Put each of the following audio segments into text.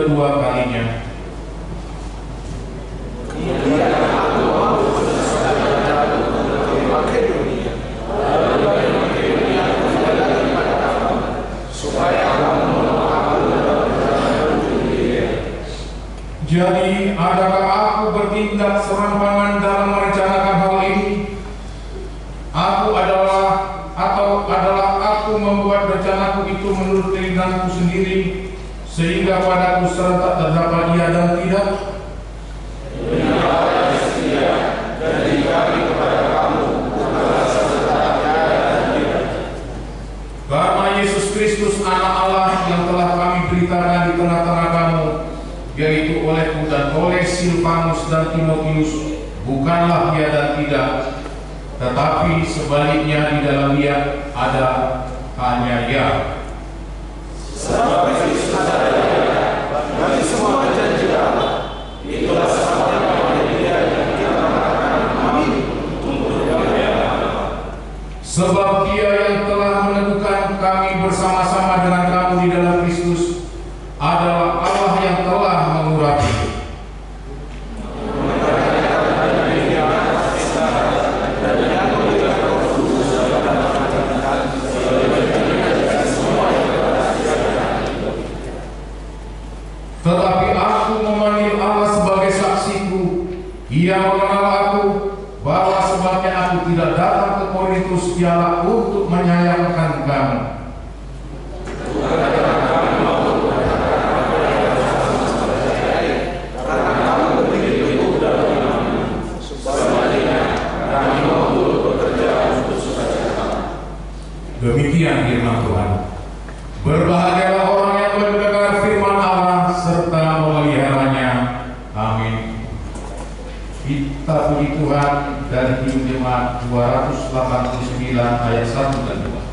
kedua kalinya. Jadi, adakah aku bertindak serampangan dalam merencanakan hal ini? Adalah aku membuat rencanaku itu menurut keinginanku sendiri, sehingga padaku serentak terdapat iya dan tidak? Jadi kami kepada kamu adalah serentak iya dan tidak. Karena Yesus Kristus anak Allah yang telah kami beritakan di tengah-tengah kamu, yaitu olehku dan oleh Silvanus dan Timotius, bukanlah ya dan tidak, tetapi sebaliknya di dalam dia ada hanya ya. Sebab Kristus adalah ya, bagi semua janji Allah. Itulah sebabnya pada dia yang kita katakan amin untuk kemuliaan Allah. Sebab dia yang telah meneguhkan kami bersama-sama dengan kamu di dalam Kristus adalah Allah yang telah mengurapi. Tetapi aku memanggil Allah sebagai saksiku. Ia mengenal aku, bahwa sebabnya aku tidak datang ke Korintus ialah untuk menyayangkan kamu. Demikian firman Tuhan. Berbahagialah orang yang mendengar firman Allah serta memeliharanya. Amin. Kita puji Tuhan dari Hidup Jemaat 289 ayat 1 dan 2.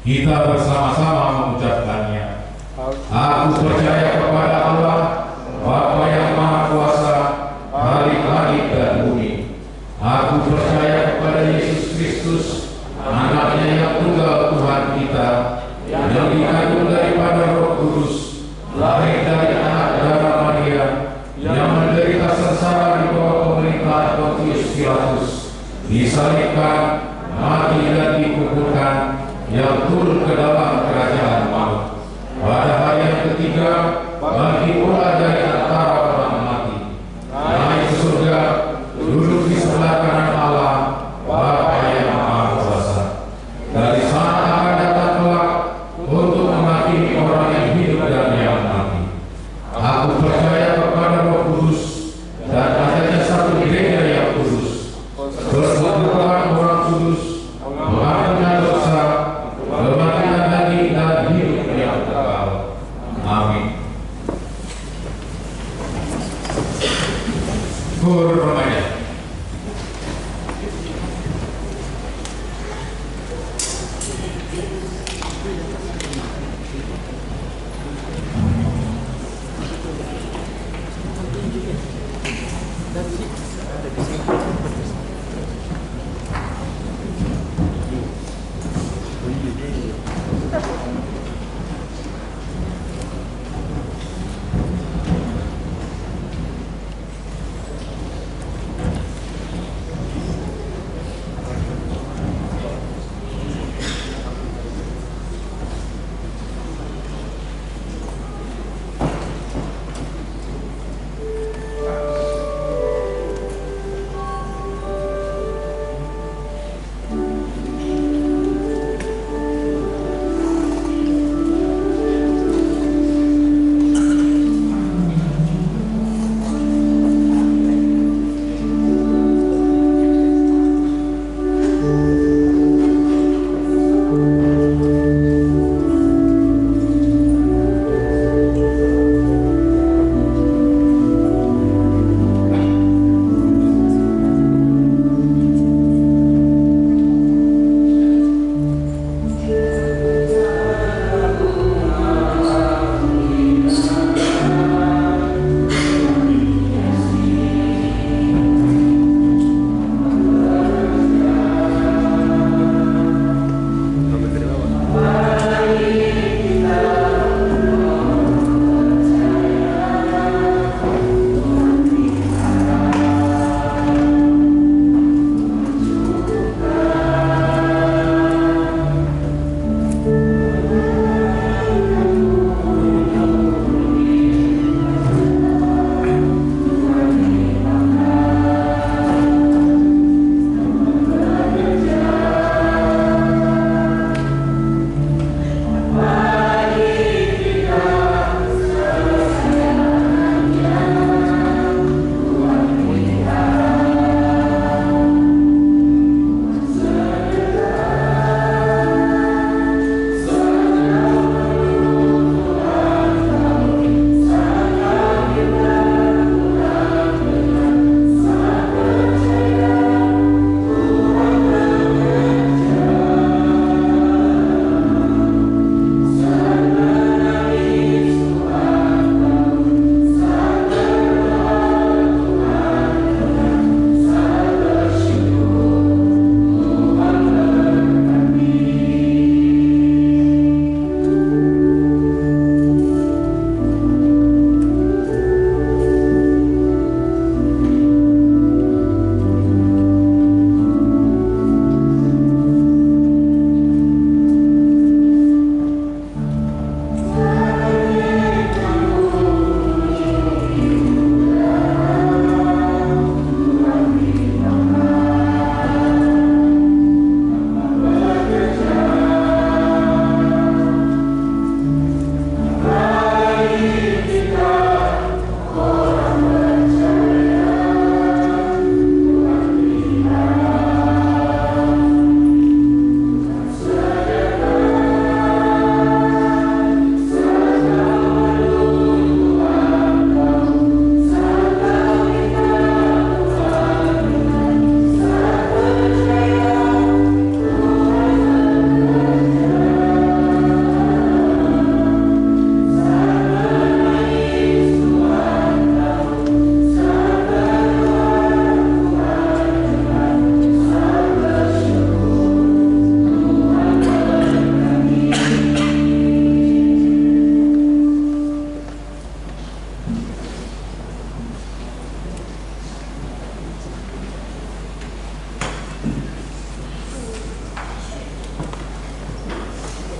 Kita bersama-sama mengucapkannya. Aku percaya kepada Allah, Bapa yang Maha Kuasa, Khalik langit dan bumi. Aku percaya kepada Yesus Kristus, Anaknya yang tunggal Tuhan kita, yang dikandung daripada Roh Kudus, lahir dari anak darah Maria, yang menderita sengsara di bawah pemerintahan Pontius Pilatus, disalibkan, mati dan dikuburkan, yang turun ke dalam kerajaan maut. Pada hari yang ketiga, bangkit pula dari antara orang mati, naik ke surga, duduk di sebelah kanan Allah, Bapa yang Maha Kuasa. Dari sana akan datang kelak untuk menghakimi orang yang hidup dan yang mati. Aku percaya kepada Roh Kudus dan adanya satu gereja yang kudus, persekutuan orang kudus, mengampunan dosa, kebangkitan daging dan hidup yang kekal. Amin. Kur remaja.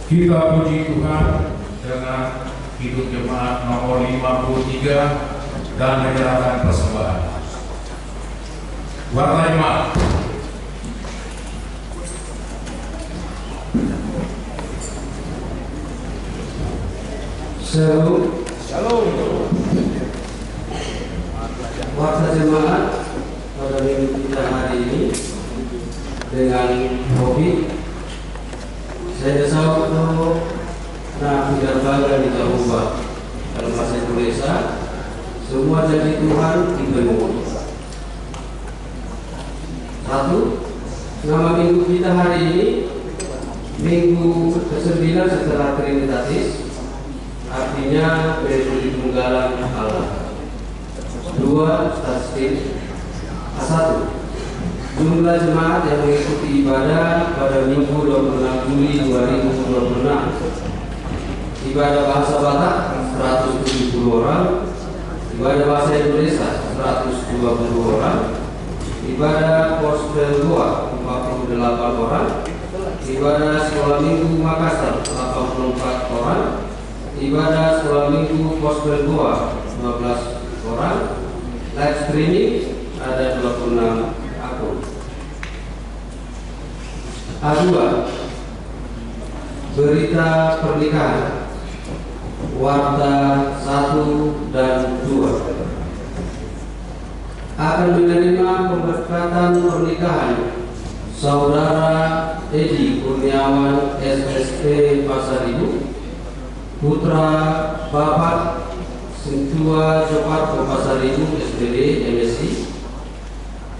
Kita puji Tuhan dengan hidup jemaat nomor 53 dan menyerahkan persembahan. Warta jemaat. Shalom. Warta jemaat pada minggu kita hari ini dengan hobi saya jawab nah tidak bangga di ubah dalam bahasa Indonesia semua janji Tuhan dipenuhi. Satu, nama minggu kita hari ini minggu ke-9 setelah Trinitatis, artinya Tritunggalan Allah. Dua, statistik. Satu, jumlah jemaat yang mengikuti ibadah pada Minggu 26 Juli 2026. Ibadah bahasa Batak 170 orang, ibadah bahasa Indonesia 120 orang, ibadah Gospel Goa 48 orang, ibadah Sekolah Minggu Makassar 84 orang, ibadah Sekolah Minggu Gospel Goa 12 orang, live streaming ada 26 akun. A2, berita pernikahan warta 1 dan 2 akan menerima pemberkatan pernikahan Saudara Edi Kurniawan SSP Pasar Ibu, putra Bapak Sintua Joparto Pasar Ibu SPD MSI,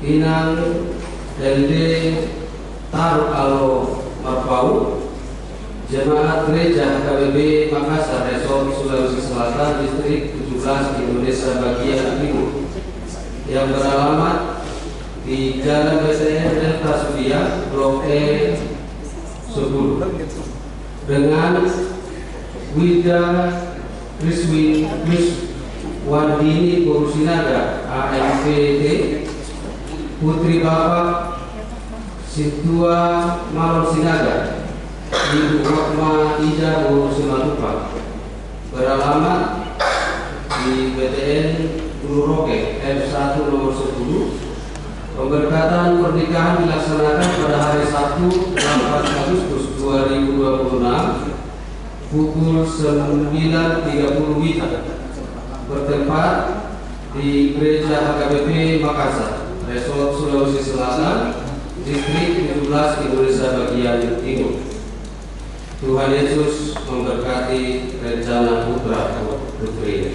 Inang LD Taruk Alo Marpau, Jemaat Gereja HKBP Makassar Resort Sulawesi Selatan Distrik 17 Indonesia bagian Timur yang beralamat di Jalan BTN Delta Sudia Blok E 10 dengan Wida Kriswandini Kurusinaga AMPT, putri Bapak Sintua Malon Sinaga, Ibu Hokma Ida Simatupang, beralamat di BTN Hulu Roke F1 nomor 10. Pemberkatan pernikahan dilaksanakan pada hari Sabtu 8 Agustus 2026 pukul 9.30 WIB bertempat di Gereja HKBP Makassar Resort Sulawesi Selatan Distrik 17 Indonesia bagian Timur. Tuhan Yesus memberkati rencana putra putri.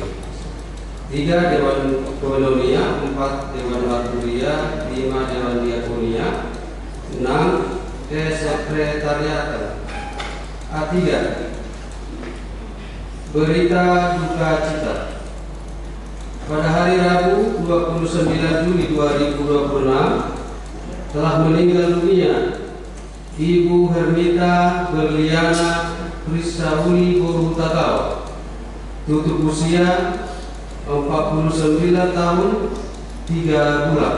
3, Dewan Koinonia, 4, Dewan Arturia, 5, Dewan Diakonia, 6, Kesekretariatan. A3, berita duka cita. Pada hari Rabu 29 Juli 2026 telah meninggal dunia Ibu Hermita Berliana Kristauli Borutatau, tutup usia 49 tahun 3 bulan,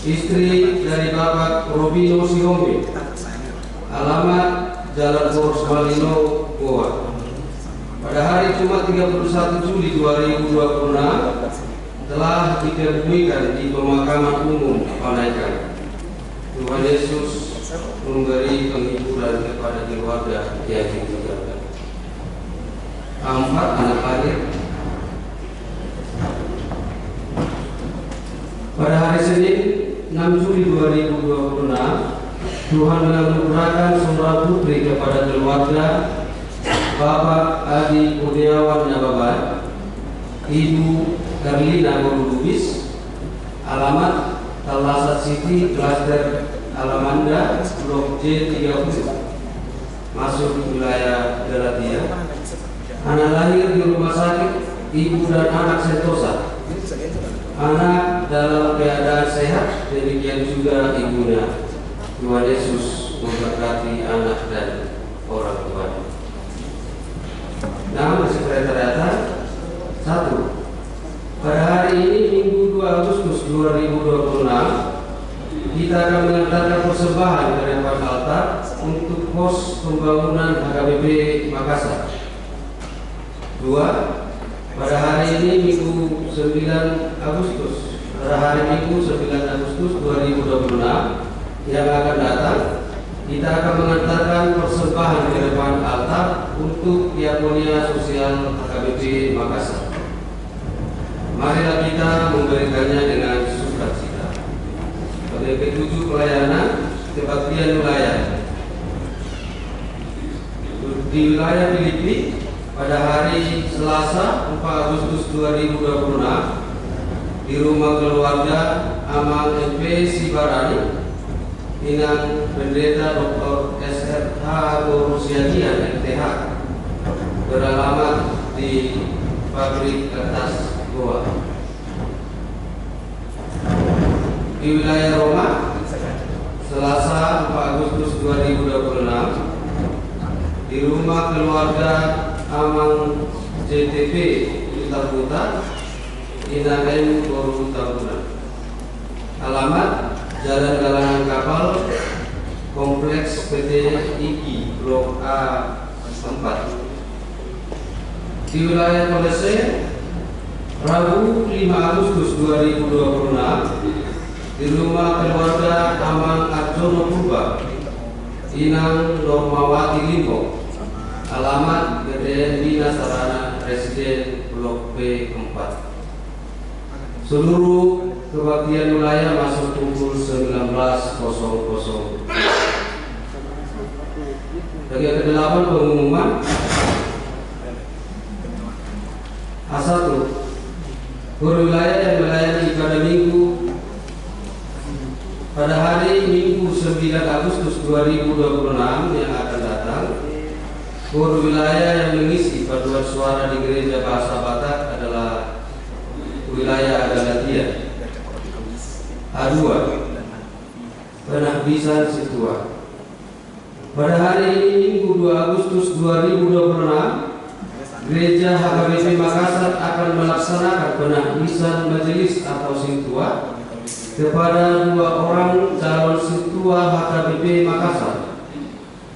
istri dari Bapak Robino Sihomi, alamat Jalan Boros Malino, Goa. Pada hari Jumat 31 Juli 2026 telah dikebumikan di pemakaman umum Panaikan. Tuhan Yesus memberi penghiburan kepada keluarga yang ditinggalkan. 4, anak lahir. Pada hari Senin 6 Juli 2026 Tuhan menganugerahkan seorang putri kepada keluarga Bapak Adi Kurniawan Nababan, Ibu Karlina Lubis, alamat Talasat City, Klaster Alamanda, Blok J30, masuk wilayah Galatia. Anak lahir di rumah sakit, ibu dan anak sentosa. Anak dalam keadaan sehat, demikian juga ibunya. Tuhan Yesus memberkati anak dan orang tuanya. Nama sekretariatan. 1. Pada hari ini Minggu 2 Agustus 2026 kita akan mengantarkan persembahan ke depan altar untuk untuk pos pembangunan HKBP Makassar. 2. Pada hari ini Minggu 9 Agustus 2026 yang akan datang, kita akan mengantarkan persembahan ke depan altar untuk diakonia sosial HKBP Makassar. Marilah kita memberikannya dengan sukacita. Pada ketujuh pelayanan kebaktian wilayah di wilayah Filipi pada hari Selasa 4 Agustus 2026 di rumah keluarga Amal MP Sibarani, Inang Pendeta Dr. SRH Borusiadian MTH, beralamat di pabrik kertas Goa. Di wilayah Roma Selasa 4 Agustus 2026 di rumah keluarga Amang JTP Utar Inang M Boru Tabunan. Alamat Jalan Galangan Kapal, Kompleks PT IKI Blok A 4. Di wilayah Kolese Rabu 5 Agustus 2026 di rumah keluarga Amang Arjono Purba, Inang Normawati Limpo. Alamat GDN Bina Sarana Residen Blok B4. Seluruh kebaktian wilayah masuk pukul 19.00. Bagi ke-8 pengumuman A1. Guru wilayah yang melayani ibadah minggu pada hari Minggu 9 Agustus 2026 yang akan datang, guru wilayah yang mengisi paduan suara di Gereja Bahasa Batak adalah wilayah Galatia. A2. Penahbisan Situa. Pada hari ini Minggu 2 Agustus 2026, Gereja HKBP Makassar akan melaksanakan penahbisan majelis atau Situa kepada 2 orang calon Situa HKBP Makassar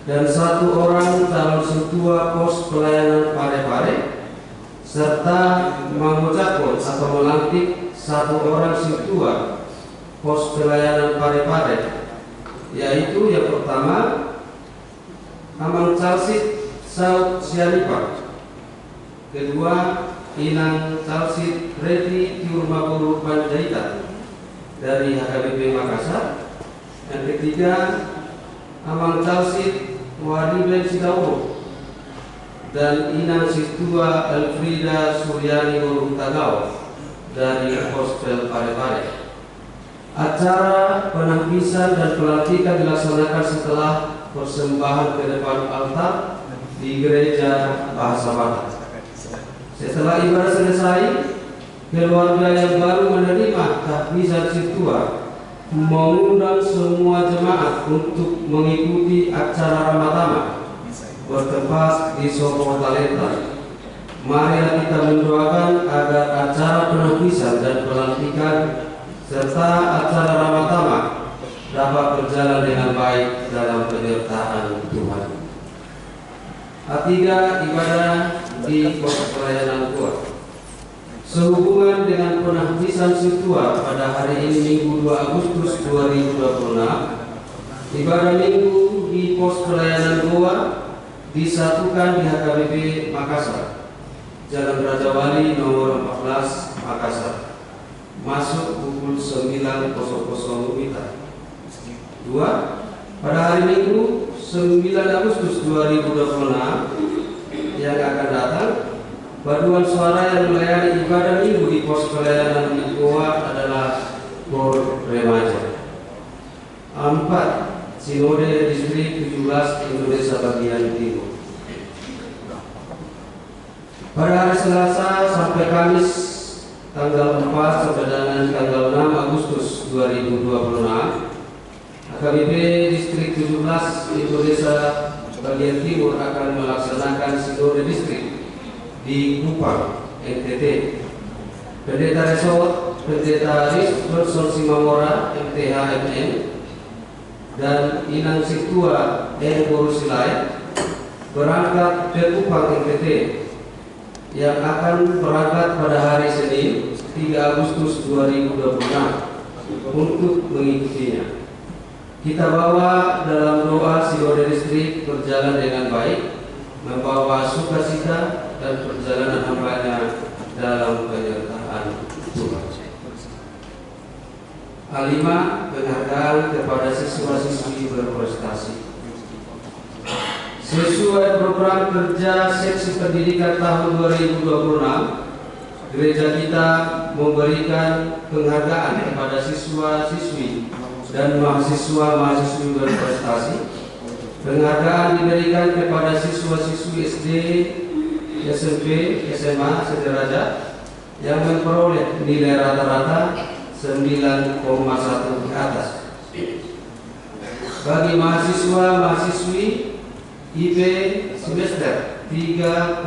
dan 1 orang calon Situa pos pelayanan Pare-Pare, serta mengucapkan atau melantik 1 orang Situa pos pelayanan Pare-Pare, yaitu yang pertama Amang Calsit Saud Sianipa, kedua Inang Calsit Reti Tiurmaguru Panjaitan dari HKBP Makassar, yang ketiga Amang Calsit Wadiben Sidauro dan Inang Situa Elfrida Suryani Tagaw dari Hostel Pare-Pare. Acara penahbisan dan pelantikan dilaksanakan setelah persembahan ke depan altar di Gereja Bahasa Batak. Setelah ibadah selesai, keluarga yang baru menerima tahbisan Situa mengundang semua jemaat untuk mengikuti acara Ramadhan bertempat di Soko Talenta. Marilah kita mendoakan agar acara penahbisan dan pelantikan serta acara Ramadhan dapat berjalan dengan baik dalam penyertaan Tuhan. A3. Ibadah di pos pelayanan Goa. Sehubungan dengan penahbisan Situa pada hari ini Minggu 2 Agustus 2026, ibadah minggu di pos pelayanan Goa disatukan di HKBP Makassar, Jalan Raja Wali nomor 14 Makassar, masuk pukul 9.00 WITA. 2. Pada hari Minggu 9 Agustus 2026 yang akan datang, paduan suara yang melayani ibadah minggu di pos pelayanan di Goa adalah Kor Remaja. 4. Sinode Distrik 17 Indonesia Bagian Timur. Pada hari Selasa sampai Kamis tanggal 4 sampai dengan tanggal 6 Agustus 2026, HKBP Distrik 17 Indonesia Bagian Timur akan melaksanakan Sinode Distrik di Kupang, NTT. Pendeta Resort, Pendeta Aris Berson Simamora, MTH MM, dan Inang Situa Borusilai berangkat ke Kupang NTT yang akan berangkat pada hari Senin 3 Agustus 2026 untuk mengikutinya. Kita bawa dalam doa Sinode Distrik berjalan dengan baik, membawa sukacita dan perjalanan hambanya dalam penyertaan Tuhan. Kelima, penghargaan kepada siswa-siswi berprestasi. Sesuai program kerja Seksi Pendidikan tahun 2026, gereja kita memberikan penghargaan kepada siswa-siswi dan mahasiswa-mahasiswi berprestasi. Penghargaan diberikan kepada siswa-siswi SD, SMP, SMA sederajat yang memperoleh nilai rata-rata 9,1 ke atas. Bagi mahasiswa-mahasiswi IP semester 3,6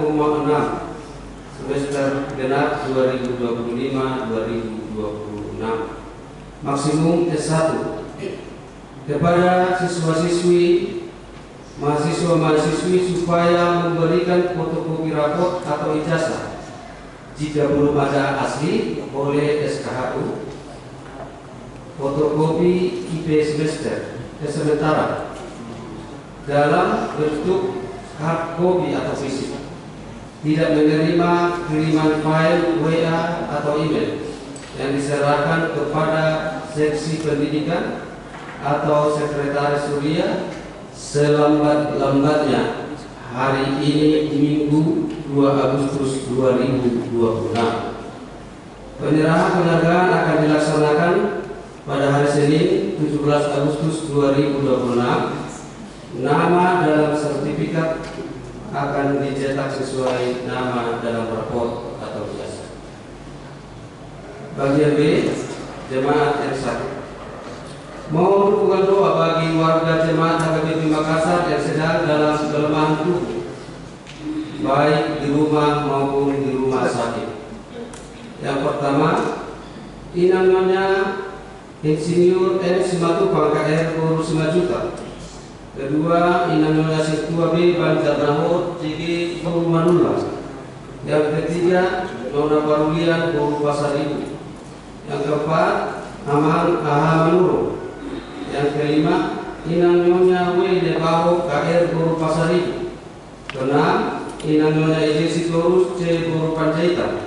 semester genap 2025-2026 maksimum S1. Kepada siswa-siswi mahasiswa-mahasiswi supaya memberikan fotokopi raport atau ijazah. Jika belum ada asli, boleh SKHU, fotokopi IP semester sementara dalam bentuk hard copy atau fisik. Tidak menerima kiriman file WA atau email yang diserahkan kepada seksi pendidikan atau sekretaris Surya selambat-lambatnya hari ini Minggu 2 Agustus 2026. Penyerahan penghargaan akan dilaksanakan pada hari Senin 17 Agustus 2026. Nama dalam sertifikat akan dicetak sesuai nama dalam raport atau ijazah. Bagian B, jemaat yang sakit. Mohon dukungan doa bagi warga jemaat HKBP Makassar yang sedang dalam kelemahan tubuh, baik di rumah maupun di rumah sakit. Yang pertama, Inang Nyonya Insinyur N. Simatupang KR Guru 5 juta. Kedua, Inang Nyonya Situa B. Banjarnahor CG Guru Manula. Yang ketiga, Nona Barulian Guru Pasar Ibu. Yang keempat, Aman Aha Manuro. Yang kelima, Inang Nyonya W. Debaho KR Guru Pasar Ibu. Keenam, Inang Nyonya EJ Sitorus C. Guru Panjaitan.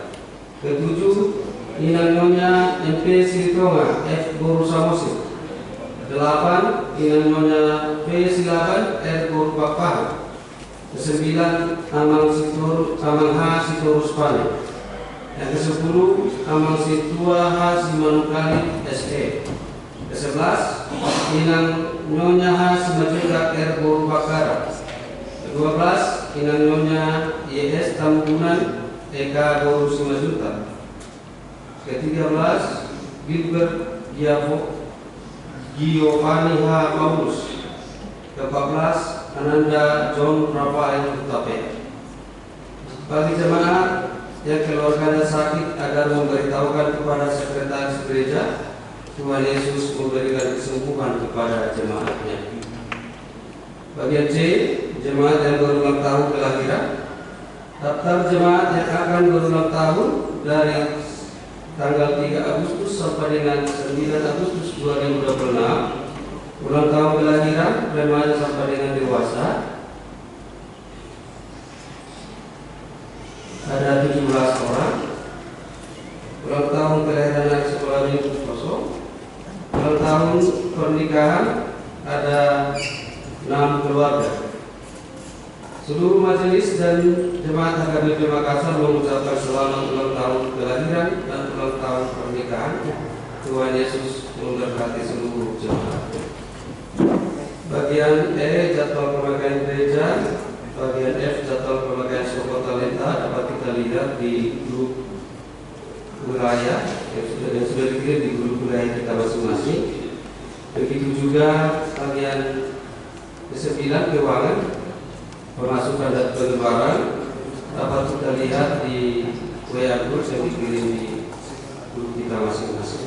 Ketujuh, Inang Nyonya MP Silitonga F. Guru Samosir. 8. Inang Nyonya P. Silaban R. Guru Pakpah. 9. Amang H. Sitorus Pane. Yang ke-10, Amang Situa H. Simanukali SE. Ke-11, Inang Nyonya H. Simajuga R. Guru Bakara. Ke-12, Inang Nyonya YS Tambunan Eka Guru Simajuta. Ke-13, Gilbert Giovanni H. Paulus. Ke-14, Ananda John Rafael Utape. Bagi jemaat yang keluarganya sakit agar memberitahukan kepada sekretaris gereja, Tuhan Yesus memberikan kesembuhan kepada jemaatnya. Bagian C, jemaat yang berulang tahun kelahiran. Daftar jemaat yang akan berulang tahun dari tanggal 3 Agustus sampai dengan 9 Agustus 2026. Ulang tahun kelahiran remaja sampai dengan dewasa ada 17 orang. Ulang tahun kelahiran anak sekolah minggu kosong. Ulang tahun pernikahan ada 6 keluarga. Seluruh majelis dan jemaat HKBP Makassar mengucapkan selamat ulang tahun kelahiran dan ulang tahun pernikahan. Tuhan Yesus memberkati seluruh jemaat. Bagian E, jadwal pemakaian gereja. Bagian F, jadwal pemakaian Soko Talenta dapat kita lihat di grup wilayah yang sudah dikirim di grup wilayah kita masing-masing. Begitu juga bagian ke-9, keuangan, pemasukan dan pengeluaran dapat kita lihat di WA group yang dikirim di grup kita masing-masing.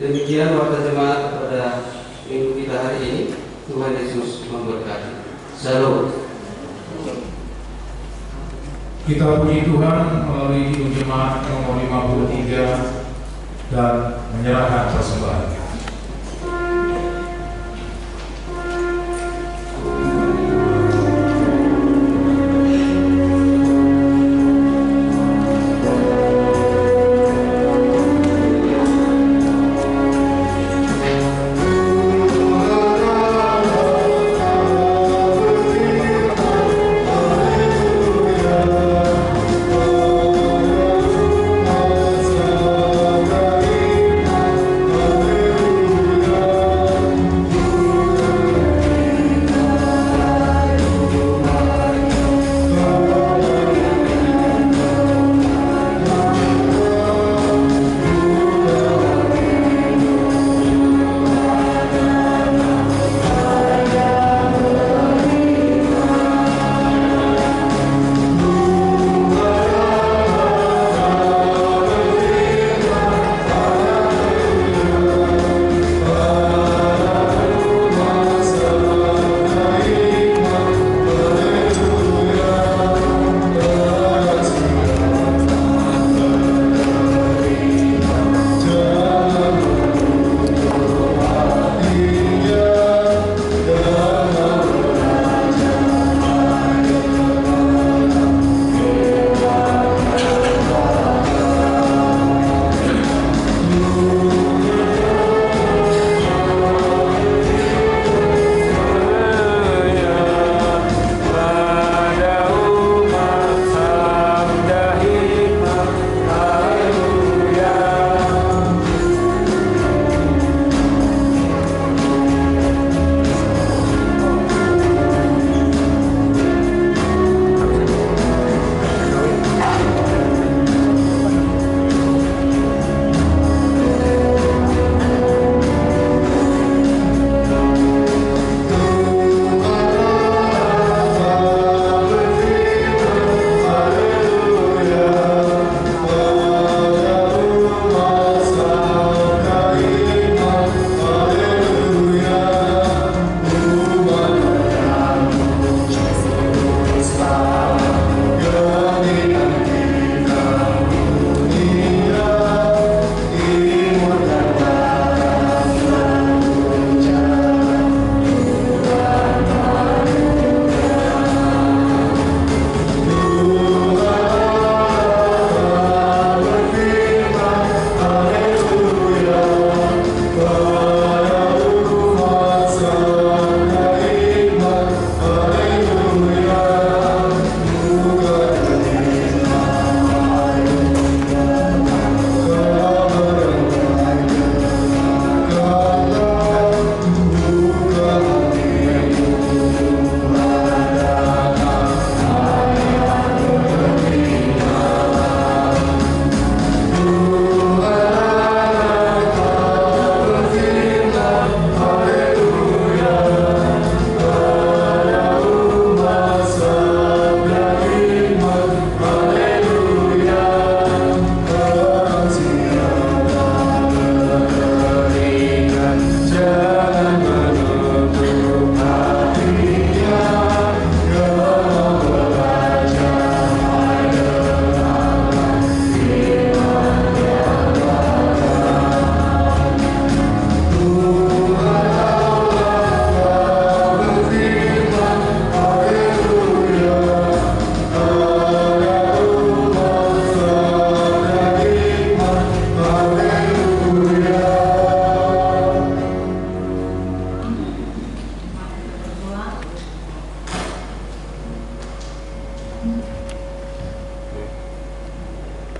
Demikian waktu jemaat pada minggu kita hari ini. Tuhan Yesus memberkati. Shalom. Kita puji Tuhan melalui Kidung Jemaat nomor 53 dan menyerahkan persembahan.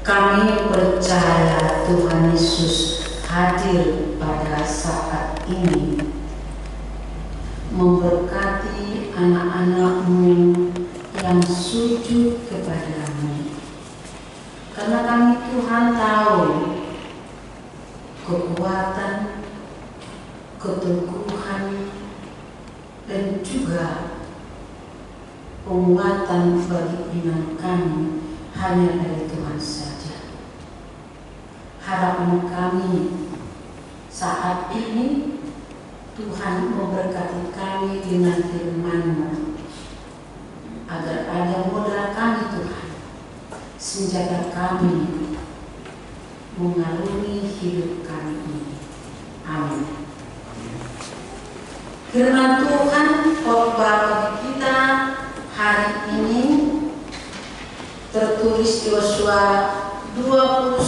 Kami percaya Tuhan Yesus hadir pada saat ini, memberkati anak-anak-Mu yang sujud kepadamu. Karena kami Tuhan tahu kekuatan, keteguhan, dan juga penguatan bagi iman kami hanya dari Tuhan saja. Harapan kami saat ini Tuhan memberkati kami dengan firman-Mu, agar ada modal kami Tuhan, senjata kami mengarungi hidup kami ini. Amin. Firman Tuhan khotbah bagi kita hari ini tertulis Yosua 21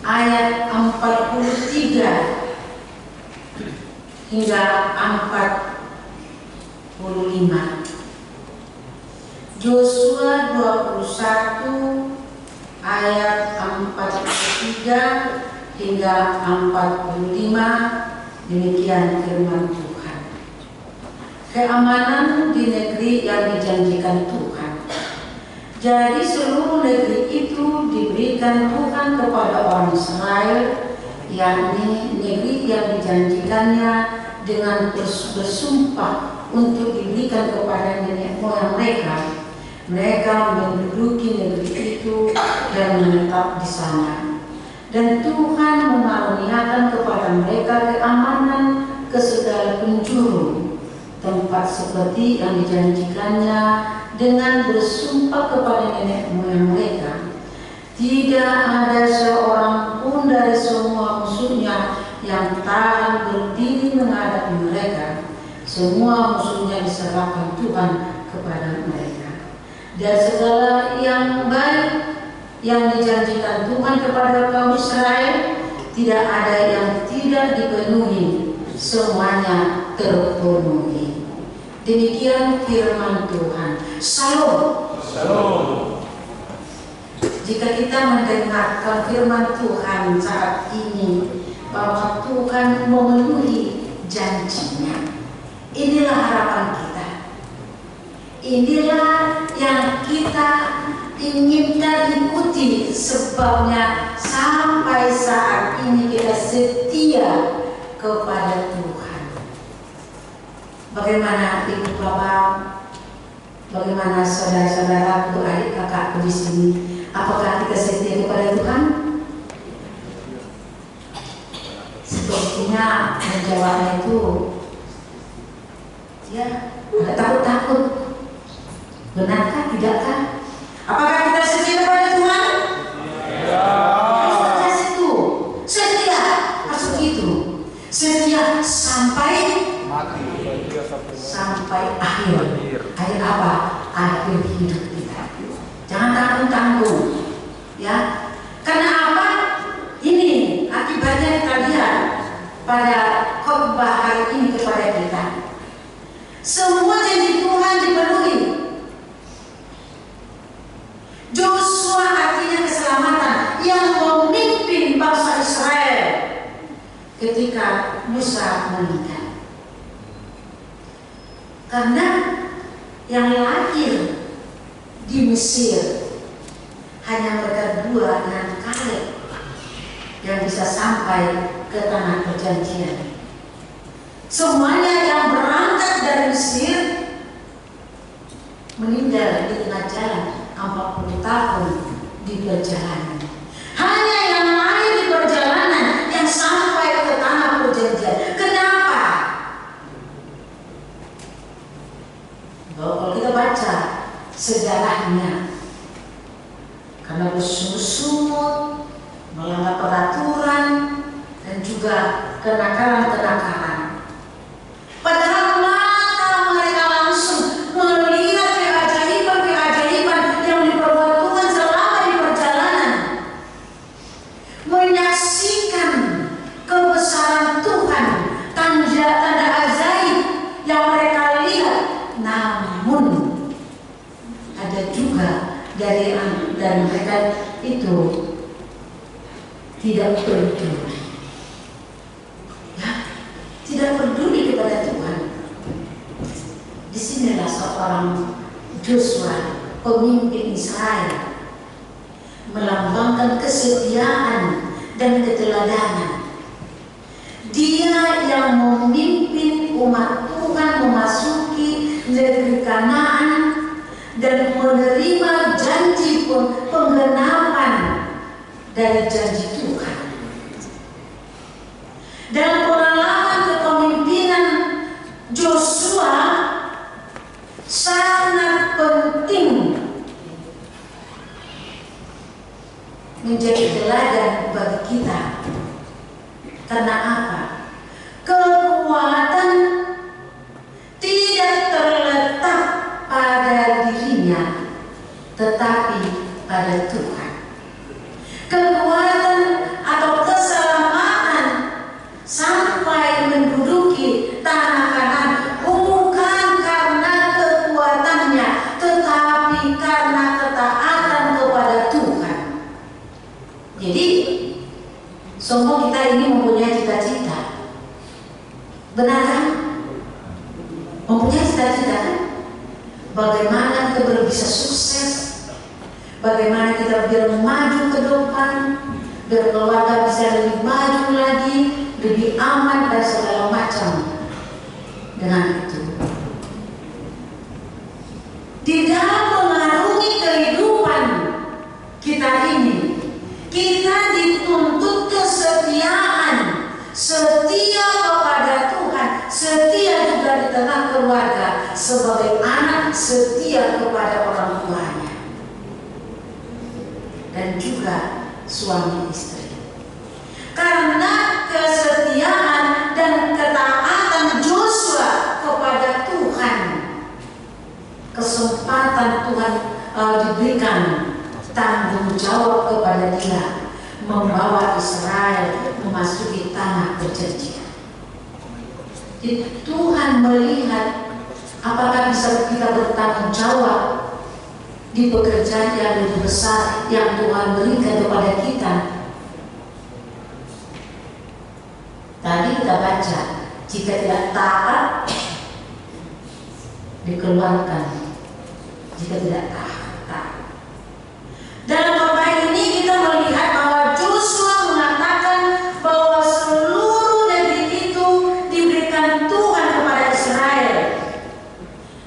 ayat 43 hingga 45. Yosua 21 ayat 43 hingga 45. Demikian firman Tuhan. Keamanan di negeri yang dijanjikan Tuhan. Jadi seluruh negeri itu diberikan Tuhan kepada orang Israel, yakni negeri yang dijanjikannya dengan bersumpah untuk diberikan kepada nenek moyang mereka. Mereka menduduki negeri itu dan menetap di sana. Dan Tuhan mengaruniakan kepada mereka keamanan ke segala penjuru tempat seperti yang dijanjikannya dengan bersumpah kepada nenek moyang mereka. Tidak ada seorang pun dari semua musuhnya yang tahan berdiri menghadapi mereka. Semua musuhnya diserahkan Tuhan kepada mereka. Dan segala yang baik yang dijanjikan Tuhan kepada kaum Israel, tidak ada yang tidak dipenuhi, semuanya terpenuhi. Demikian firman Tuhan. Shalom. Shalom. Jika kita mendengarkan firman Tuhan saat ini, bahwa Tuhan memenuhi janjinya, inilah harapan kita. Inilah yang kita inginkan ikuti, sebabnya sampai saat ini kita setia kepada Tuhan. Bagaimana ibu bapak, bagaimana saudara-saudaraku, adik kakakku di sini? Apakah kita setia kepada Tuhan? Sepertinya menjawabnya itu ya ada takut-takut. Benarkah, tidakkah? Apakah kita setia kepada Tuhan? Ya. Kita situ setia, maksud itu setia sampai Mati. sampai akhir. Akhir apa? Akhir hidup kita. Jangan tanggung-tanggung, ya. Karena apa? Ini akibatnya kita lihat pada khotbah hari ini kepada kita. Semua janji Tuhan dipenuhi. Yosua artinya keselamatan yang memimpin bangsa Israel ketika Musa meninggal. Karena yang lahir di Mesir hanya mereka dua dengan Kaleb yang bisa sampai ke tanah perjanjian. Semuanya yang berangkat dari Mesir meninggal di tengah jalan 40 tahun di perjalanan. Hanya yang lain di perjalanan yang sampai ke tanah perjanjian. Kenapa? Kalau kita baca sejarahnya, karena bersungut-sungut, melanggar peraturan, dan juga kenakalan-kenakalan. Padahal mata mereka langsung melihat keajaiban-keajaiban yang diperbuat Tuhan selama di perjalanan, menyaksikan kebesaran Tuhan, tanda-tanda ajaib yang mereka lihat. Namun ada juga dari mereka itu tidak peduli, ya, tidak peduli kepada Tuhan. Disinilah seorang Yosua, pemimpin Israel, melambangkan kesetiaan dan keteladanan. Dia yang memimpin umat Tuhan memasuki negeri Kanaan dan menerima janji penggenapan dari janji Tuhan. Dalam pengalaman menjadi teladan bagi kita. Karena apa? Kekuatan tidak terletak pada dirinya, tetapi pada Tuhan. Kekuatan atau keselamatan sampai menduduki tanah Kanaan bukan karena kekuatannya, tetapi karena ketaatan kepada Tuhan. Jadi semua kita ini mempunyai cita-cita, benar kan? Mempunyai cita-cita kan? Bagaimana kita bisa sukses, bagaimana kita biar maju ke depan, biar keluarga bisa lebih maju lagi, lebih aman dan segala macam. Dengan itu, di dalam mengarungi kehidupan kita ini, kita dituntut kesetiaan, setia kepada Tuhan, setia juga di tengah keluarga, sebagai anak setia kepada orang tuanya, dan juga suami istri. Karena kesetiaan dan ketaatan Joshua kepada Tuhan, kesempatan Tuhan diberikan tanggung jawab kepada dia membawa Israel memasuki tanah perjanjian. Jadi Tuhan melihat apakah bisa kita bertanggung jawab di pekerjaan yang lebih besar yang Tuhan berikan kepada kita. Tadi kita baca, jika tidak taat dikeluarkan, jika tidak taat. Dalam khotbah ini kita melihat bahwa Joshua mengatakan bahwa seluruh negeri itu diberikan Tuhan kepada Israel.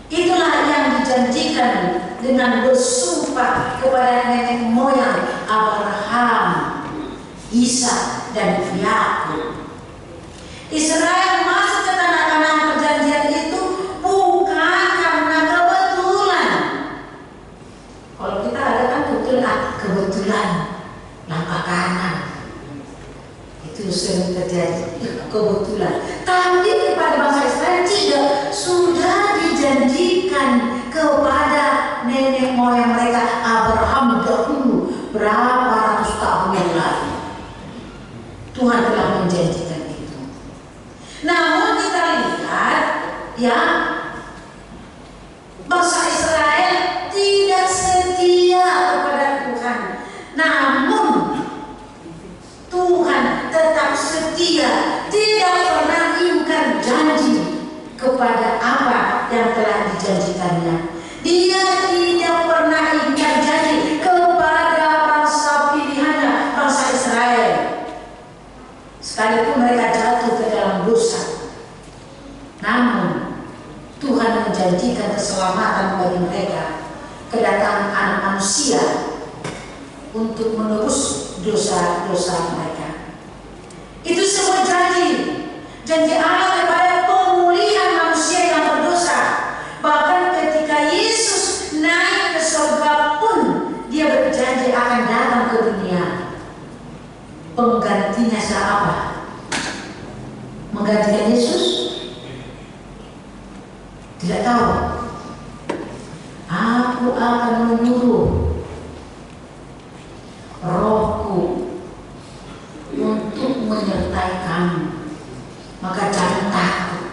Itulah yang dijanjikan dengan bersumpah kepada nenek moyang Abraham, Ishak, dan Yakub. Israel masuk ke tanah Kanaan perjanjian itu bukan karena kebetulan. Kalau kita ada kan kebetulan langkah kanan, itu sering terjadi kebetulan. Tapi kepada bangsa Israel tidak, sudah dijanjikan kepada nenek moyang mereka Abraham dahulu berapa ratus tahun yang lalu. Tuhan telah menjanjikan itu. Namun kita lihat ya, bangsa Israel tidak setia kepada Tuhan. Namun Tuhan tetap setia, tidak pernah ingkar janji kepada apa yang telah dijanjikannya. Dia tidak pernah ingkar janji kepada bangsa pilihannya, bangsa Israel. Sekalipun mereka jatuh ke dalam dosa, namun Tuhan menjanjikan keselamatan bagi mereka, kedatangan anak manusia untuk menebus dosa-dosa mereka. Itu semua janji Allah kepada pemulihan manusia yang berdosa. Bahkan ketika Yesus naik ke surga pun dia berjanji akan datang ke dunia. Penggantinya siapa? Menggantikan Yesus? Tidak tahu. Aku akan menyuruh Rohku untuk menyertai kamu, maka jangan takut.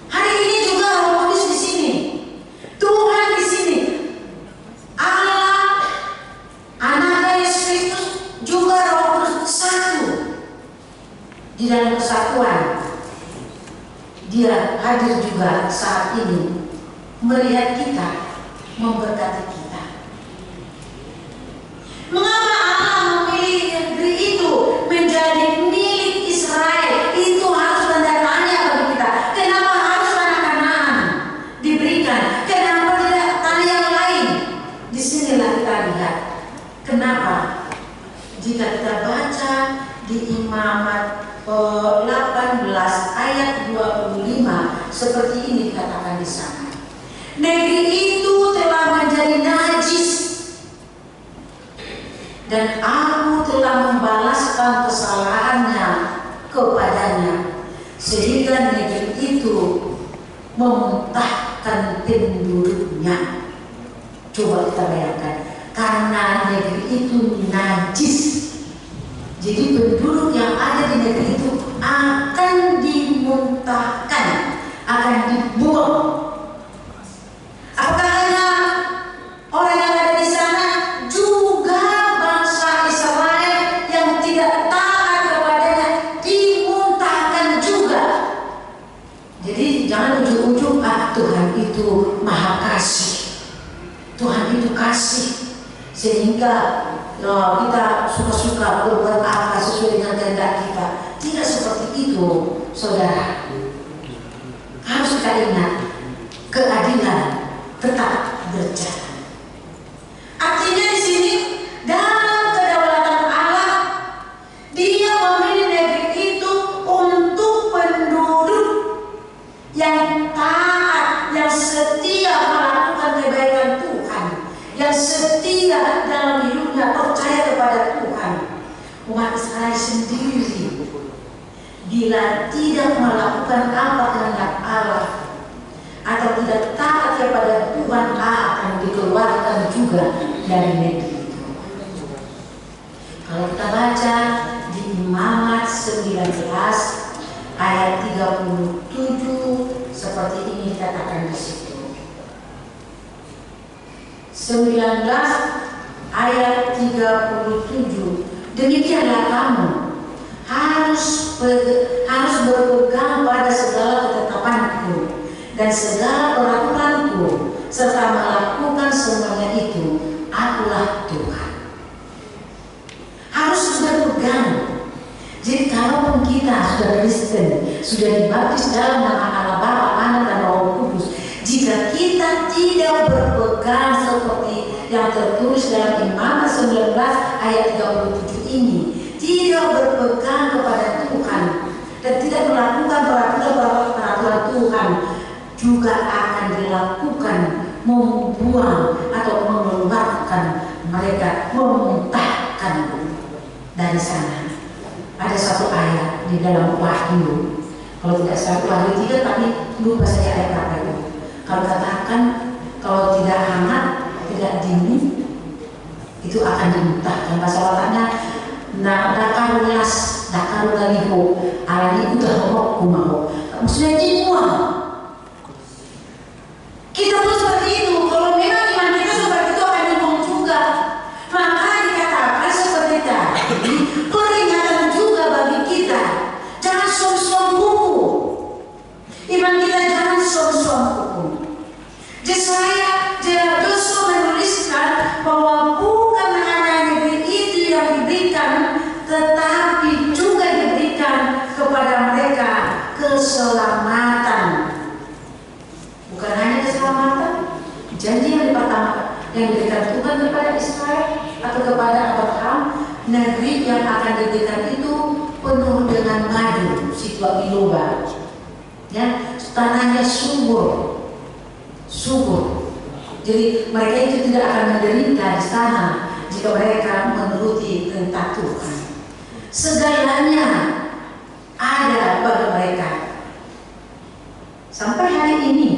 Hari ini juga Roh Kudus di sini, Tuhan di sini, Allah, Anak Yesus Kristus, juga Roh Kudus satu di dalam kesatuan. Dia hadir juga saat ini melihat kita, memberkati kita. Mengapa Allah memilih negeri itu menjadi milik Israel? Itu harus mendatangnya bagi kita. Kenapa harus tanah Kanaan diberikan? Kenapa tidak tanah yang lain? Disinilah kita lihat kenapa. Jika kita baca di Imamat 18 ayat 25, seperti ini dikatakan di sana. Negeri itu telah menjadi najis dan aku telah membalaskan kesalahannya kepadanya, sehingga negeri itu memuntahkan penduduknya. Coba kita bayangkan, karena negeri itu najis, jadi penduduk yang ada di negeri itu akan dimuntahkan, akan dibuang. Apakah hanya orang yang ada di sana, juga bangsa Israel yang tidak taat kepadanya dimuntahkan juga. Jadi jangan ujung-ujung Tuhan itu maha kasih, Tuhan itu kasih, sehingga kita suka-suka berbuat apa sesuai dengan kehendak kita. Tidak seperti itu, saudara. Harus kita ingat, keadilan tetap berjalan. Artinya di sini dalam kedaulatan Allah, Dia memilih negeri itu untuk penduduk yang taat, yang setia melakukan kebaikan Tuhan, yang setia dalam hidupnya percaya kepada Tuhan. Umat Israel sendiri bila tidak melakukan apa kehendak Allah atau tidak taat kepada Tuhan, akan dikeluarkan juga dari negeri itu. Kalau kita baca di Imamat 19 ayat 37, seperti ini dikatakan di situ. 19 ayat 37, demikianlah kamu harus berpegang pada segala ketetapanku dan segala peraturanku, serta melakukan semuanya itu. Akulah Tuhan. Harus berpegang. Jadi kalaupun kita sudah Kristen, sudah dibaptis dalam nama Allah Bapa, Anak dan Roh Kudus, jika kita tidak berpegang seperti yang tertulis dalam Imamat 19 ayat 37 ini, tidak berpegang kepada Tuhan dan tidak melakukan peraturan Tuhan, juga akan dilakukan membuang atau mengeluarkan mereka, memuntahkan dari sana. Ada satu ayat di dalam Wahyu, kalau tidak salah Wahyu 3, tapi lupa saya ayat berapa itu. Kalau katakan kalau tidak hangat, tidak dingin, itu akan dimuntahkan. Bahasa Latinnya dakarulas, dakarulaliho, alani udah hokok kumaho. Maksudnya dibuang. Kita pun seperti itu. Kalau memang iman kita seperti itu akan dibuang juga. Maka dikatakan seperti tadi, peringatan juga bagi kita. Jangan som-som kuku. Iman kita jangan som-som kuku. Yesaya Jeladoso menuliskan bahwa bukan hanya negeri itu yang diberikan, tetapi juga diberikan kepada mereka keselamatan. Bukan hanya keselamatan, janji yang pertama yang diberikan Tuhan kepada Israel atau kepada Abraham, negeri yang akan diberikan itu penuh dengan madu, sitwa biloba, ya, tanahnya subur. Jadi mereka itu tidak akan menderita di sana jika mereka menuruti perintah Tuhan. Segalanya ada bagi mereka. Sampai hari ini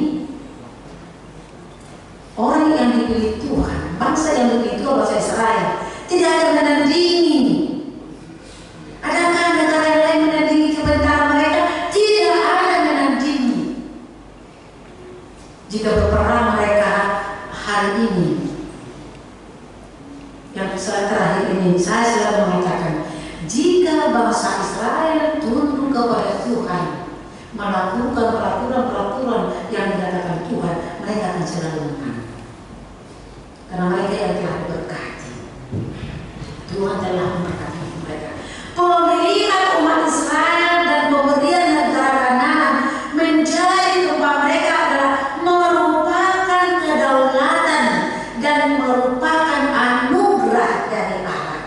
orang yang dipilih Tuhan, bangsa yang dipilih Tuhan, bangsa Israel, tidak ada menandingi. Adakah negara lain menandingi kebenaran mereka? Tidak ada menandingi. Jika berperang mereka hari ini, yang terakhir ini, saya selalu mengatakan, jika bangsa Israel tunduk kepada Tuhan, melakukan peraturan-peraturan yang dikatakan Tuhan, mereka akan selalu menang. Karena mereka yang telah diberkati, Tuhan telah memberkati mereka. Pemilihan umat Israel dan pemberian negara Kanaan menjadi tempat mereka adalah merupakan kedaulatan dan merupakan anugerah dari Allah.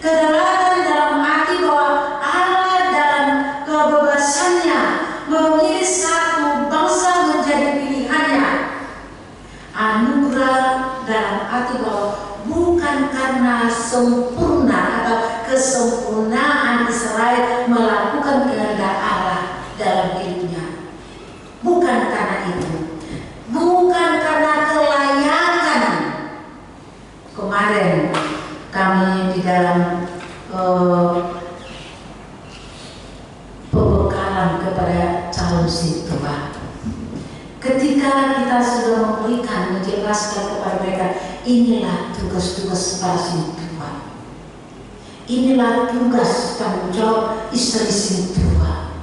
Kedaulatan dalam arti bahwa Allah dalam kebebasannya memilih satu bangsa menjadi pilihannya. Anugerah dalam arti bahwa sempurna atau kesempurnaan Israel melakukan kehendak Allah dalam hidupnya. Bukan karena itu, bukan karena kelayakan. Kemarin kami di dalam pembekalan kepada calon sintua, ketika kita sudah memberikan, menjelaskan kepada mereka, inilah tugas-tugas para sintua, inilah tugas tanggung jawab istri sintua.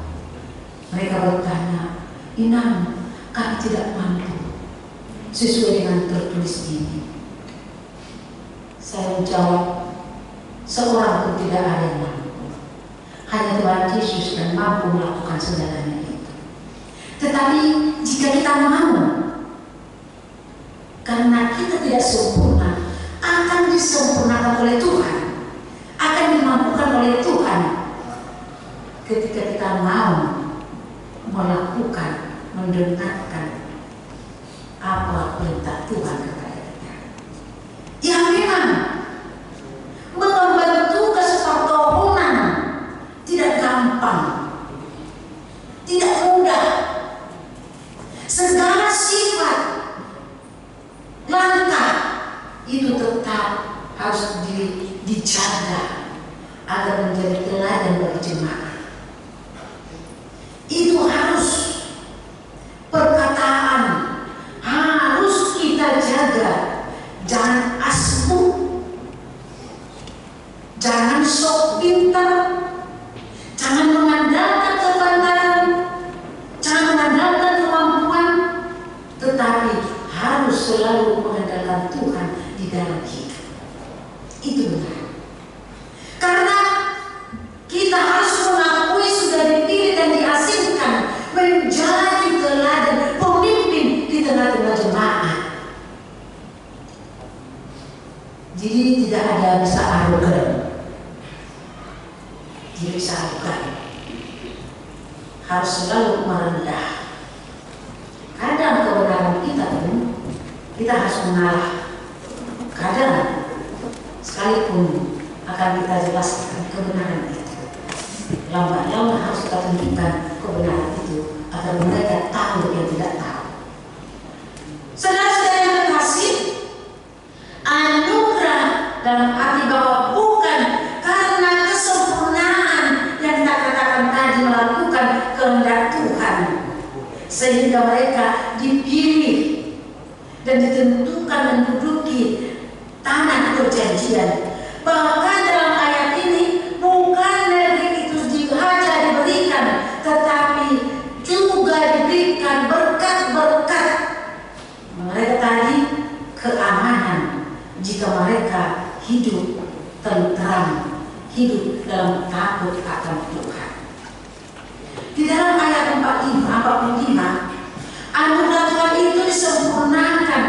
Mereka bertanya, Inam, kami tidak mampu sesuai dengan tertulis ini. Saya menjawab, seorang pun tidak ada yang mampu, hanya Tuhan Yesus yang mampu melakukan segalanya itu. Tetapi jika kita mau, karena kita tidak sempurna, akan disempurnakan oleh Tuhan, akan dimampukan oleh Tuhan ketika kita mau melakukan, mendengarkan apa perintah Tuhan kepada kita. Yang memang mengemban tugas pertohonan tidak gampang, tidak mudah. Segala sifat langkah itu tetap harus dijaga agar menjadi teladan bagi jemaat. Itu harus perkataan harus kita jaga. Jangan asmuk, jangan sok pintar, jangan mengandalkan kepandaian, jangan mengandalkan kemampuan, tetapi harus selalu mengandalkan Tuhan di dalam hidup. Itu benar. Karena kita harus mengakui sudah dipilih dan diasingkan menjadi teladan pemimpin di tengah-tengah jemaat. Jadi tidak ada bisa arogan, tidak bisa arogan. Harus selalu merendah. Kadang kebenaran kita pun kita harus mengalah. Kadang sekalipun akan kita jelaskan kebenaran itu, lambat laun harus kita tunjukkan kebenaran itu agar mereka tahu yang tidak tahu. Saudara-saudara yang terkasih, anugerah dalam arti bahwa bukan karena kesempurnaan yang kita katakan tadi melakukan kehendak Tuhan sehingga mereka dipilih dan ditentukan menduduki tanah perjanjian. Bahkan dalam ayat ini bukan negeri itu saja diberikan, tetapi juga diberikan berkat-berkat. Mereka tadi keamanan jika mereka hidup tentram, hidup dalam takut akan Tuhan. Di dalam ayat 45, anugerah Tuhan itu disempurnakan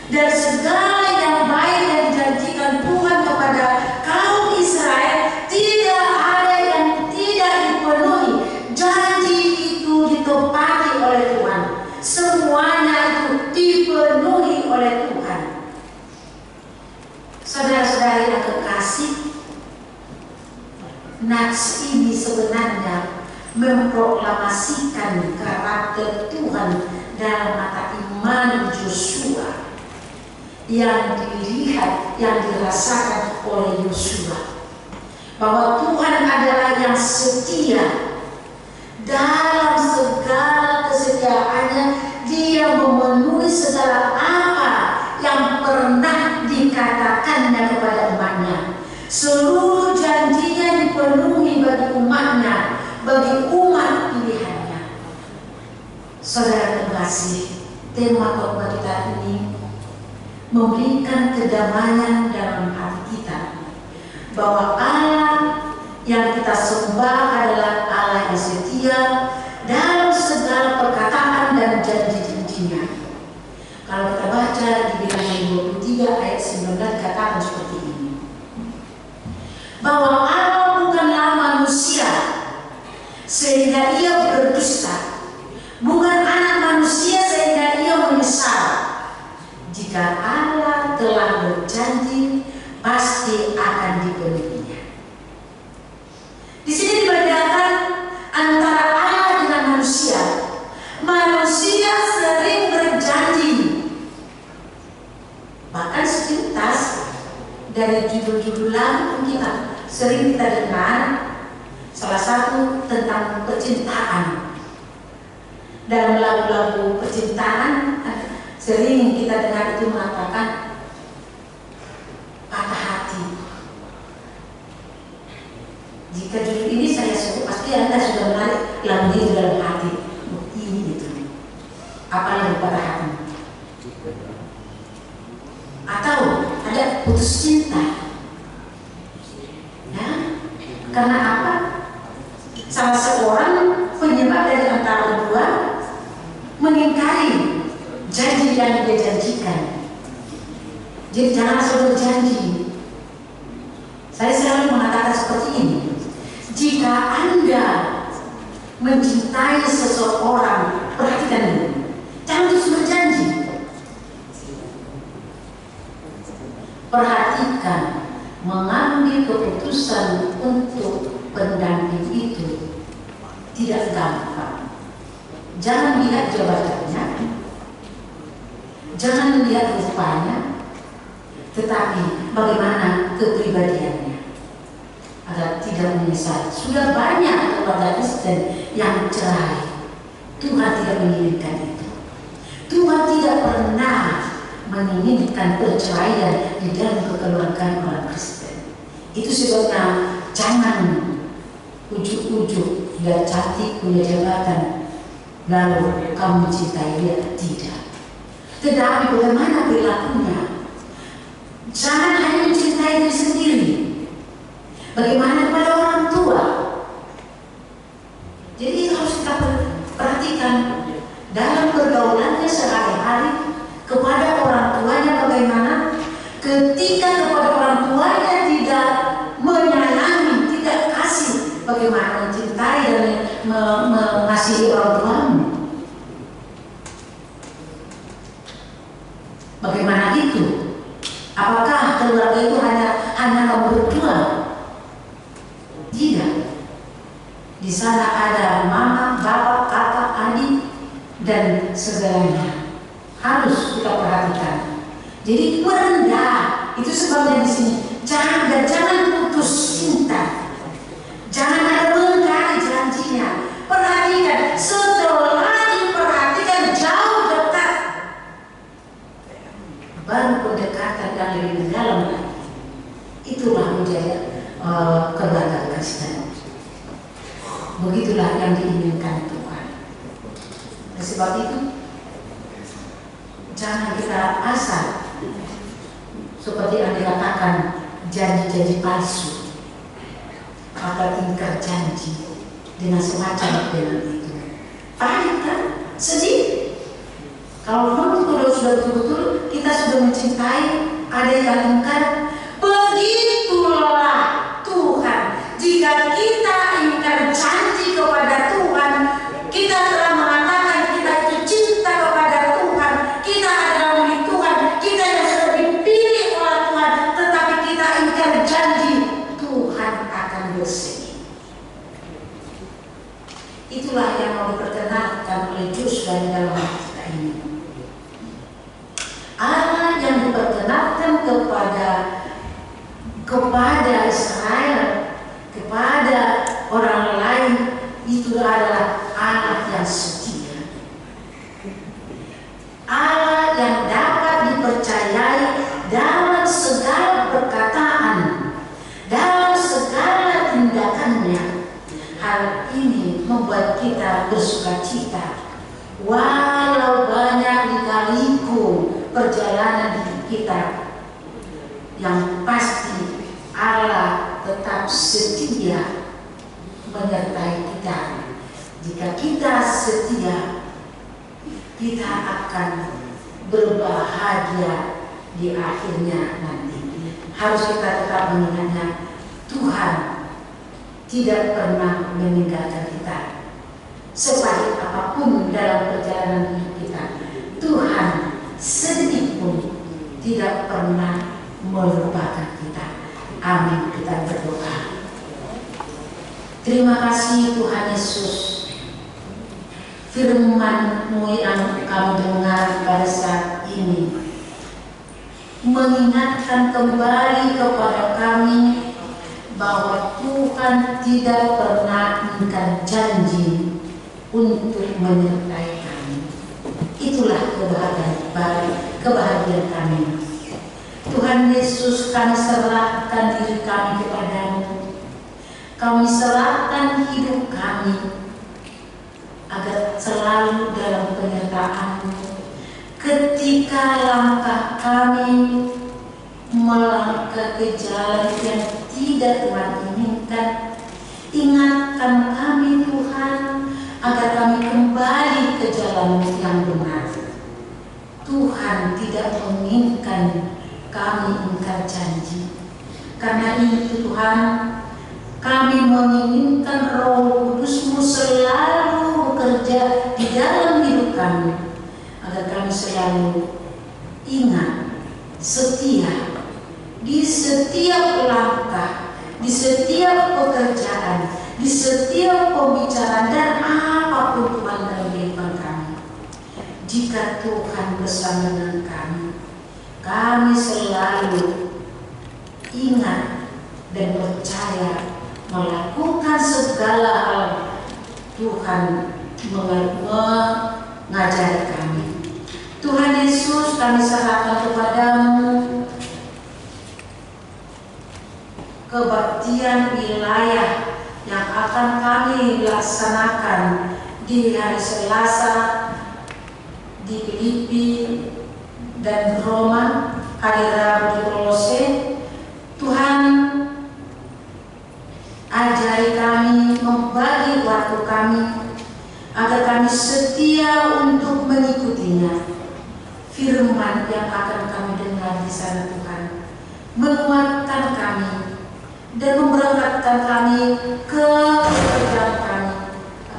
dan segala yang baik yang dijanjikan Tuhan kepada kaum Israel tidak ada yang tidak dipenuhi. Janji itu ditepati oleh Tuhan. Semuanya itu dipenuhi oleh Tuhan. Saudara-saudari yang kekasih, nats ini sebenarnya memproklamasikan karakter Tuhan dalam mata iman Yosua yang dilihat, yang dirasakan oleh Yosua, bahwa Tuhan adalah yang setia. Dalam segala kesetiaannya Dia memenuhi segala apa yang pernah dikatakannya kepada umatnya. Seluruh janjinya dipenuhi bagi umatnya, bagi umat pilihannya. Saudara terkasih, tema khotbah kita ini memberikan kedamaian dalam hati kita bahwa Allah yang kita sembah adalah Allah yang setia dalam segala perkataan dan janji-janjinya. Kalau kita baca di Bilangan 23 ayat 19 dikatakan seperti ini, bahwa Allah bukanlah manusia sehingga Ia berdusta, bukan anak manusia sehingga Ia menyesal. Jika Allah telah berjanji, pasti sering kita dengar, salah satu tentang percintaan. Dalam lagu-lagu percintaan sering kita dengar itu mengatakan patah hati. Jika judul ini saya sebut, pasti Anda sudah menarik lagu itu dalam hati. Oh, ini itu. Apa yang patah hati? Atau ada putus cinta. Ya, karena apa? Salah seorang penyebab dari antara kedua mengingkari janji yang dia janjikan. Jadi jangan asal berjanji. Saya selalu mengatakan seperti ini. Jika Anda mencintai seseorang, perhatikan ini. Jangan terus berjanji. Perhatikan, mengambil keputusan untuk pendamping itu tidak gampang. Jangan lihat jabatannya, jangan lihat rupanya, tetapi bagaimana kepribadiannya agar tidak menyesal. Sudah banyak keluarga Kristen yang cerai. Tuhan tidak menginginkan itu. Tuhan tidak pernah menginginkan perceraian di dalam kekeluargaan orang Kristen. Itu sebabnya jangan ujuk-ujuk dia cantik, punya jabatan, lalu kamu mencintai dia. Tidak. Tetapi bagaimana perilakunya? Jangan hanya mencintai diri sendiri. Bagaimana kepada orang tua? Jadi harus kita perhatikan dalam pergaulannya sehari-hari kepada orang tuanya bagaimana. Ketika kepada orang tuanya tidak menyayangi, tidak kasih, bagaimana mencintai dan mengasihi orang tuamu? Bagaimana itu? Apakah keluarga itu hanya kamu berdua? Tidak. Di sana ada mama, bapak, kakak, adik, dan segalanya. Harus kita perhatikan. Jadi merendah. Itu sebabnya di sini jangan putus cinta. Jangan ada mengingkari janjinya. Perhatikan, setelah diperhatikan jauh dekat, baru pendekatan yang lebih mendalam lagi. Itulah menjadi keluarga Kristen. Begitulah yang diinginkan Tuhan. Oleh sebab itu, jangan kita asal seperti yang dikatakan janji-janji palsu atau ingkar janji dengan semacam dengan itu. Pahit kan? Sedih. Kalau sudah betul-betul kita sudah mencintai, ada yang ingkar, begitulah Tuhan. Jika kita ingkar janji kepada Tuhan, kita telah mengatakan kita itu cinta kepada Tuhan, kita adalah milik Tuhan, kita yang sudah dipilih oleh Tuhan, tetapi kita ingkar janji, Tuhan akan bersedih. Itulah yang mau diperkenalkan oleh Joshua di dalam kita ini. Allah yang diperkenalkan kepada Israel, kepada orang lain, itu adalah Allah yang setia, Allah yang dapat dipercayai dalam segala perkataan, dalam segala tindakannya. Hal ini membuat kita bersukacita, walau banyak lika-liku perjalanan hidup kita. Yang pasti Allah tetap setia menyertai kita. Jika kita setia, kita akan berbahagia di akhirnya nanti. Harus kita tetap mengingatnya, Tuhan tidak pernah meninggalkan kita. Sepahit apapun dalam perjalanan hidup kita, Tuhan sedikit pun tidak pernah melupakan kita. Amin. Kita berdoa. Terima kasih Tuhan Yesus, firman-Mu yang kami dengar pada saat ini mengingatkan kembali kepada kami bahwa Tuhan tidak pernah ingkar janji untuk menyertai kami. Itulah kebahagiaan kami. Tuhan Yesus, kami serahkan diri kami kepadamu. Kami serahkan hidup kami agar selalu dalam penyertaan-Mu. Ketika langkah kami melangkah ke jalan yang tidak Tuhan inginkan, ingatkan kami Tuhan agar kami kembali ke jalan yang benar. Tuhan tidak menginginkan kami ingkar janji. Karena itu Tuhan, kami menginginkan Roh Kudus-Mu selalu bekerja di dalam hidup kami, agar kami selalu ingat, setia di setiap langkah, di setiap pekerjaan, di setiap pembicaraan dan apapun Tuhan dalam kehidupan kami. Jika Tuhan bersama dengan kami selalu ingat dan percaya melakukan segala hal Tuhan mengajari kami. Tuhan Yesus, kami serahkan kepadamu kebaktian wilayah yang akan kami laksanakan di hari Selasa di Filipi dan Roma, hari Rabu di Kolose. Tuhan, ajari kami, membagi waktu kami agar kami setia untuk mengikutinya. Firman yang akan kami dengar di sana Tuhan menguatkan kami dan memberangkatkan kami ke pekerjaan kami,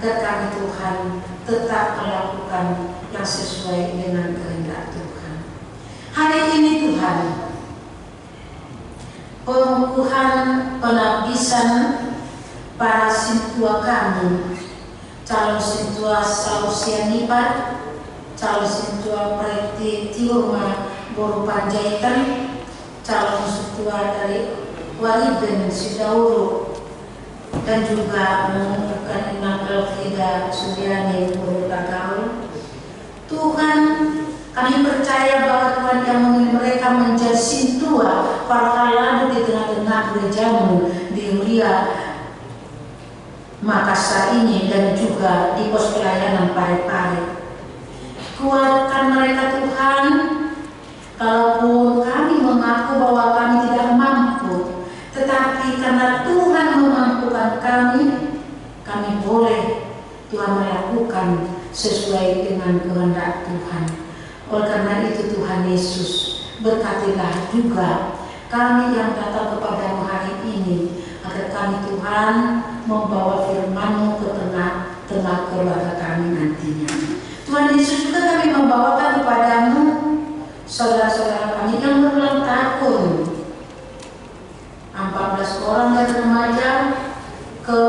agar kami Tuhan tetap melakukan yang sesuai dengan kehendak Tuhan. Hari ini Tuhan, pengukuhan penabdisan para sintua kami, calon sintua Sausianipat, calon sintua Preti Tiurma Boru Panjaitan, calon sintua dari Waliben Sidauru, dan juga mengukuhkan Imam Elfrida Suryani Boru Tagaul. Tuhan, kami percaya bahwa Tuhan yang memilih mereka menjadi sintua para lalu di tengah-tengah gerejamu di Mulia Makassar ini dan juga di pos pelayanan Parepare. Kuatkan mereka Tuhan, kalaupun kami mengaku bahwa kami tidak mampu, tetapi karena Tuhan memampukan kami boleh Tuhan melakukan sesuai dengan kehendak Tuhan. Oleh karena itu Tuhan Yesus, berkatilah juga kami yang datang kepadamu hari ini, agar kami Tuhan membawa firman-Mu ke tengah-tengah keluarga kami nantinya. Tuhan Yesus, juga kami membawakan kepadamu saudara-saudara kami yang berulang tahun, 14 orang dari remaja ke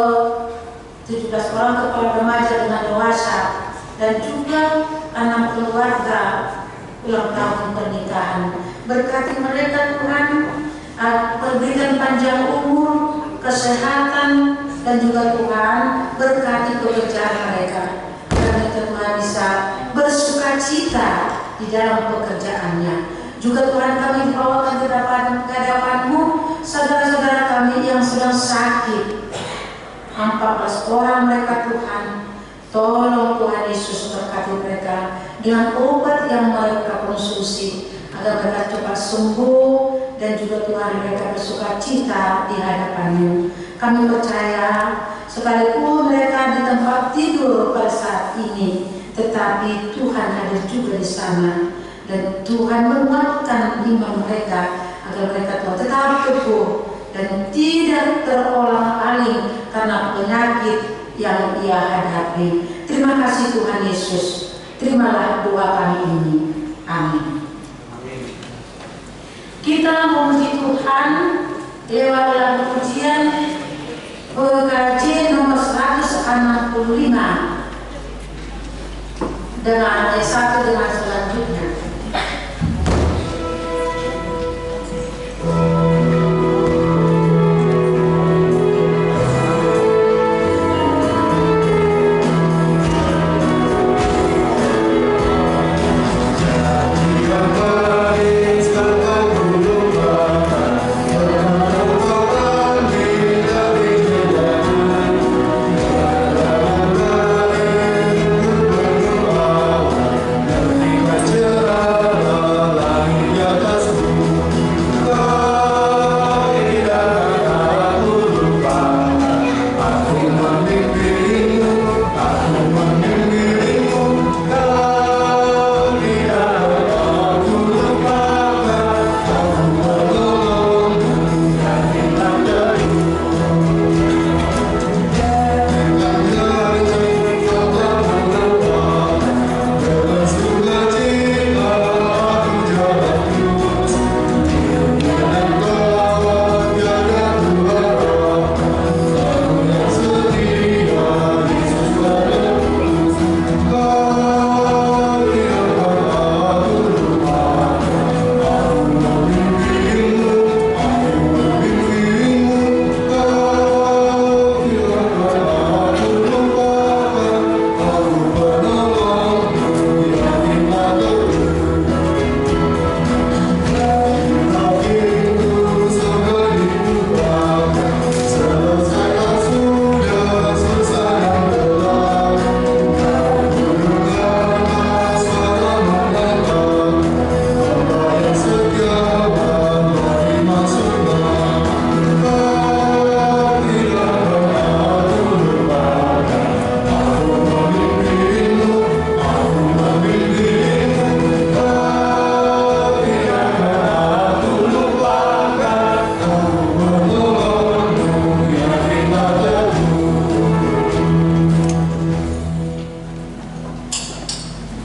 17 orang kepala remaja dengan dewasa, dan juga 6 keluarga ulang tahun pernikahan. Berkati mereka Tuhan, berikan panjang umur, kesehatan, dan juga Tuhan berkati pekerjaan mereka, agar Tuhan bisa bersuka cita di dalam pekerjaannya. Juga Tuhan, kami bawakan ke hadapan-Mu saudara-saudara kami yang sedang sakit, 14 orang mereka Tuhan. Tolong Tuhan Yesus, berkati mereka dengan obat yang mereka konsumsi, agar mereka cepat sembuh, dan juga Tuhan mereka bersuka cita di hadapan-Mu. Kami percaya sekalipun mereka di tempat tidur pada saat ini, tetapi Tuhan ada juga di sana, dan Tuhan menguatkan iman mereka agar mereka tetap teguh dan tidak terolang-aling karena penyakit yang ia hadapi. Terima kasih Tuhan Yesus. Terimalah doa kami ini. Amin. Kita memuji Tuhan lewat lagu pujian PKJ nomor 165 dengan ayat 1 dengan selanjutnya.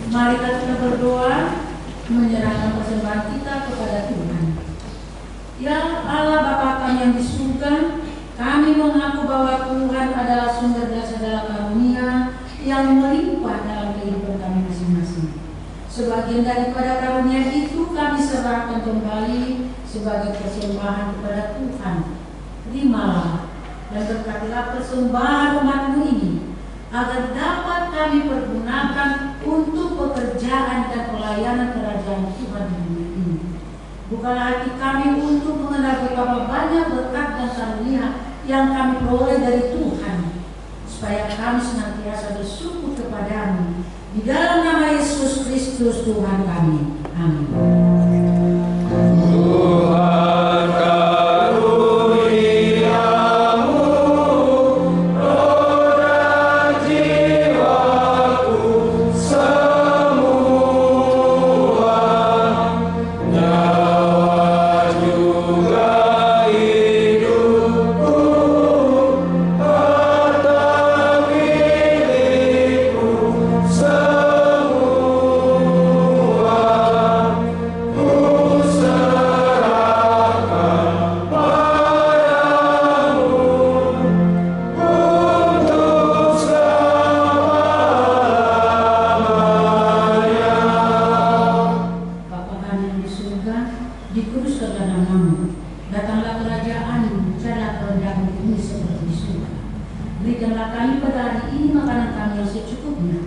Mari kita berdoa menyerahkan persembahan kita kepada Tuhan. Ya Allah Bapa kami yang di surga, kami mengaku bahwa Tuhan adalah sumber dari segala karunia yang melimpah dalam kehidupan kami masing-masing. Sebagian daripada karunia itu kami serahkan kembali sebagai persembahan kepada Tuhan. Terimalah dan berkatilah persembahan umat-Mu ini, agar dapat kami pergunakan untuk pekerjaan dan pelayanan kerajaan Tuhan di dunia ini. Bukalah hati kami untuk mengenal betapa banyak berkat dan karunia yang kami peroleh dari Tuhan, supaya kami senantiasa bersyukur kepada-Mu. Di dalam nama Yesus Kristus Tuhan kami. Amin. Tuhan karuniamu, roda jiwaku semua, nyawa juga hidupku, harta milikku semua, ku serahkan padamu untuk selamanya. Bapa kami yang di surga, dikuduskanlah nama-Mu. Datanglah kerajaan-Mu, jadilah kehendak-Mu di bumi seperti di surga. Berikanlah kami pada hari ini makanan kami yang secukupnya,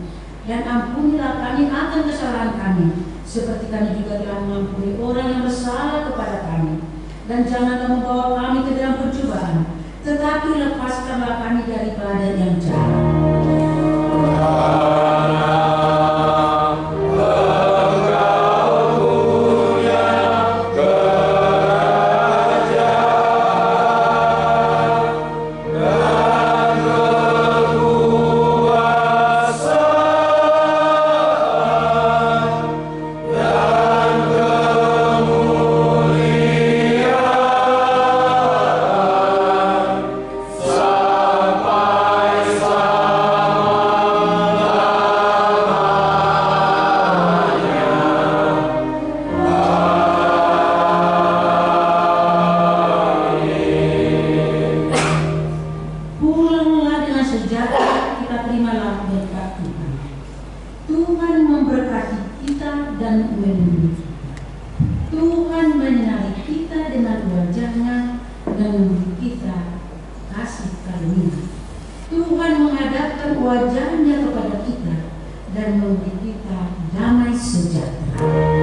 dan ampunilah kami akan kesalahan kami, seperti kami juga telah mengampuni orang yang bersalah kepada kami. Dan janganlah membawa kami ke dalam pencobaan, tetapi lepaskanlah kami daripada yang jahat. Pulanglah dengan sejahtera, kita terimalah berkat Tuhan. Tuhan memberkati kita dan melindungi kita. Tuhan menyinari kita dengan wajah-Nya dan memberi kita kasih karunia. Tuhan menghadapkan wajah-Nya kepada kita dan memberi kita damai sejahtera.